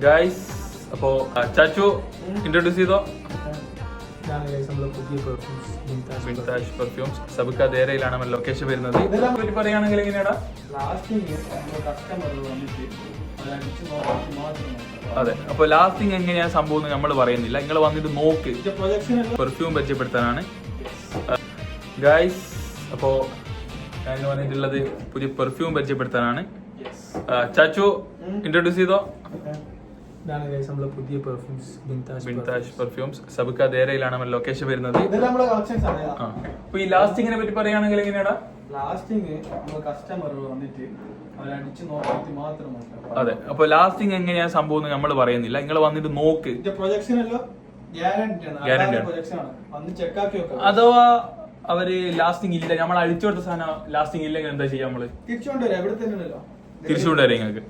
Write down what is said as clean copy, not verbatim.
Guys അപ്പോ ചാച്ചു introduce ചെയ്തോ വിൻതാജ് perfumes സബുക്ക ദേരയിലാണ് നമ്മൾ ലൊക്കേഷൻ വരുന്നത്. ഇതിനെ പറ്റി പറയുകയാണെങ്കിൽ എങ്ങനെയാടാ? അതെ, അപ്പൊ ലാസ്റ്റിംഗ് എങ്ങനെയാ സംഭവം നമ്മൾ പറയുന്നില്ല, നിങ്ങൾ വന്നിട്ട് നോക്ക്. പെർഫ്യൂം പരിചയപ്പെടുത്താനാണ് ഗൈസ്. അപ്പോ ഞാൻ വന്നിട്ടുള്ളത് പുതിയ പെർഫ്യൂം പരിചയപ്പെടുത്താനാണ്. ചാച്ചു इंट्रोड्यूस ചെയ്തോ പുതിയ വിൻതാജ് പെർഫ്യൂംസ് സബുക്ക ദേരയിലാണ് നമ്മൾ ലൊക്കേഷൻ വരുന്നത്. അപ്പൊ ഈ ലാസ്റ്റിങ്ങിനെ പറ്റി പറയുകയാണെങ്കിൽ എങ്ങനെയാടാ? അതെ, അപ്പൊ ലാസ്റ്റിംഗ് എങ്ങനെയാ സംഭവം നമ്മൾ പറയുന്നില്ല, നിങ്ങൾ വന്നിട്ട് നോക്ക്. അഥവാ അവര് ലാസ്റ്റിംഗ് ഇല്ല, നമ്മൾ അഴിച്ചു കൊടുത്ത സാധനം ലാസ്റ്റിംഗ് ഇല്ലെങ്കിൽ എന്താ ചെയ്യാ? നമ്മള് തിരിച്ചുകൊണ്ടുവരാം നിങ്ങൾക്ക്.